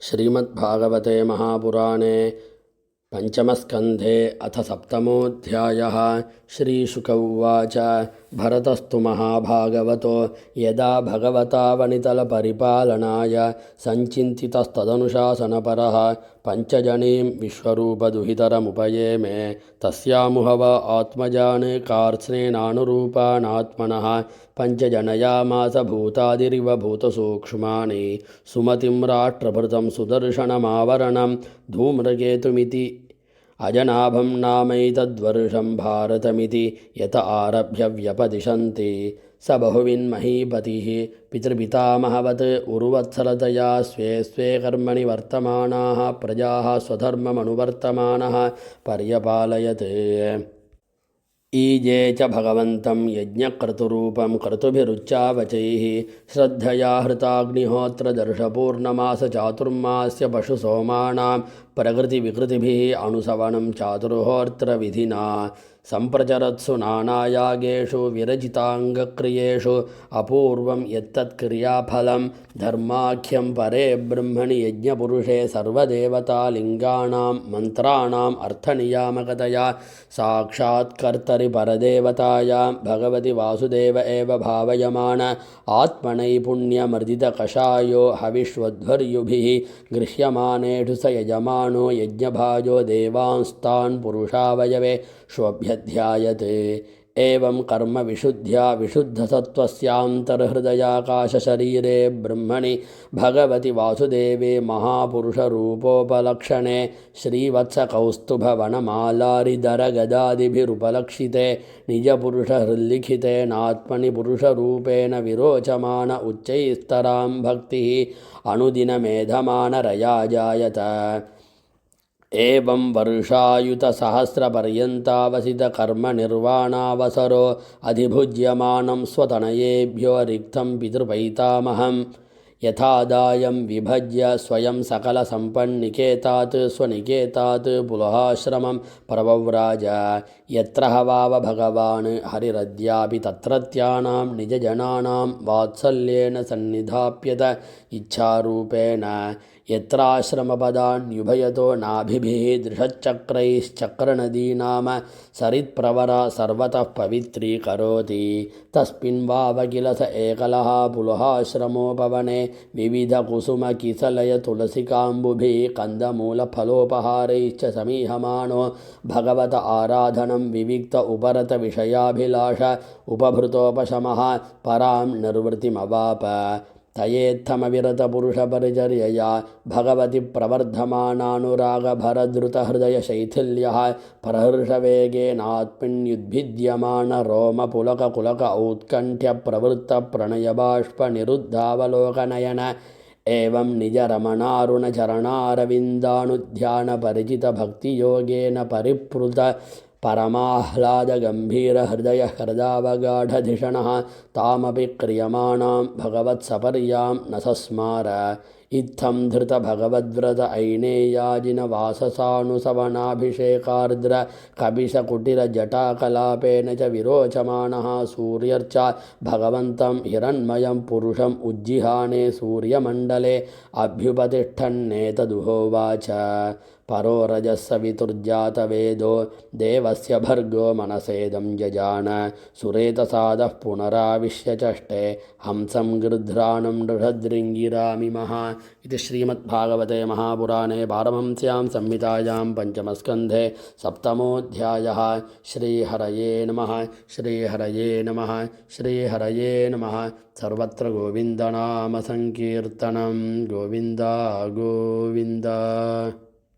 श्रीमद्भागवते महापुराणे पंचमस्कन्धे अथ सप्तमोऽध्यायः। श्रीशुक उवाच। भरतस्तु महाभागवतो यदा भगवता वनितलपरिपालनाय सञ्चिन्तितस्तदनुशासनपरः पञ्चजनीं विश्वरूपदुहितरमुपयेमे तस्यामुहव आत्मजान् कार्त्स्नेनानुरूपाणात्मनः पञ्चजनयामास भूतादिरिव भूतसूक्ष्माणि सुमतिं राष्ट्रभृतं सुदर्शनमावरणं धूम्रकेतुमिति अजनाभं नामैतद्वर्षं भारतमिति यत आरभ्य व्यपदिशन्ति स बहुविन्महीपतिः पितृपितामहवत् उर्वत्सलतया स्वे स्वे कर्मणि वर्तमानाः प्रजाः स्वधर्ममनुवर्तमानः पर्यपालयत्। ईजे च भगवन्तं यज्ञक्रतुरूपं क्रतुभिरुच्चावचैः श्रद्धया हृताग्निहोत्रदर्शपूर्णमासचातुर्मास्य पशुसोमानां प्रकृतिविकृतिभिः अनुसवनं चातुर्होत्रविधिना सम्प्रचरत्सु नानायागेषु विरचिताङ्गक्रियेषु अपूर्वं यत्तत्क्रियाफलं धर्माख्यं परे ब्रह्मणि यज्ञपुरुषे सर्वदेवतालिङ्गानां मन्त्राणाम् अर्थनियामकतया साक्षात्कर्तरि परदेवतायां भगवति वासुदेव एव भावयमान आत्मनैपुण्यमर्दितकषायो हविष्वध्वर्युभिः गृह्यमानेषु स यजमानो यज्ञभाजो देवांस्तान् पुरुषावयवे श्वभ्यध्यायते। एवं कर्म विशुद्ध्या विशुद्धसत्त्वस्यान्तर्हृदयाकाशशरीरे ब्रह्मणि भगवति वासुदेवे महापुरुषरूपोपलक्षणे श्रीवत्सकौस्तुभवनमालारिधरगदादिभिरुपलक्षिते निजपुरुषहृल्लिखितेनात्मनि पुरुषरूपेण विरोचमान उच्चैस्तरां भक्तिः अनुदिनमेधमानरया जायत। एवं वर्षायुतसहस्रपर्यन्तावसितकर्मनिर्वाणावसरो अधिभुज्यमानं स्वतनयेभ्यो रिक्तं पितृपैतामहं यथादायं विभज्य स्वयं सकलसम्पन्निकेतात् स्वनिकेतात् पुलहाश्रमं प्रवव्राज। यत्र हवाव भगवान् हरिरद्यापि तत्रत्यानां निजजनानां वात्सल्येन सन्निधाप्यत इच्छारूपेण। यत्राश्रमपदान्युभयतो नाभिभिः दृषच्चक्रैश्चक्रनदी नाम सरित्प्रवरा सर्वतः पवित्रीकरोति तस्मिन्वाव किल स एकलः पुलहाश्रमोपवने विविधकुसुमकिसलयतुलसिकाम्बुभिः कन्दमूलफलोपहारैश्च समीहमानो भगवत आराधनं विविक्त उपरत विषयाभिलाष उपभृतोपशमः परां निर्वृतिमवाप। तयेत्थमविरतपुरुषपरिचर्यया भगवति प्रवर्धमानानुरागभरद्रुतहृदयशैथिल्यः प्रहर्षवेगेनात्मन्युद्भिद्यमान रोमपुलककुलक औत्कण्ठ्यप्रवृत्तप्रणयबाष्पनिरुद्धावलोकनयन एवं निजरमणारुणचरणारविन्दानुध्यानपरिचितभक्तियोगेन परिप्लुत परमाह्लादगम्भीरहृदयहृदावगाढधिषणः तामपि क्रियमाणां भगवत्सपर्यां न सस्मार। इत्थं धृतभगवद्व्रत ऐनेयाजिनवाससानुसवनाभिषेकार्द्र कपिशकुटिलजटाकलापेन च विरोचमानः सूर्यर्चा भगवन्तं हिरण्मयं पुरुषम् उज्जिहाने सूर्यमण्डले अभ्युपतिष्ठन्नेतदुहोवाच। परो रजःसवितुर्जातवेदो देवस्य भर्गो मनसेदं जजान सुरेतसादः पुनराविश्य चष्टे हंसं गृध्राणं नृषदृङ्गिरामिमः। इति श्रीमद्भागवते महापुराणे पारमहंस्यां संहितायां पंचमस्कन्धे सप्तमोऽध्यायः। श्रीहरये नमः श्रीहरये नमः श्रीहरये नमः। सर्वत्र गोविन्दनामसङ्कीर्तनं गोविन्द गोविन्द।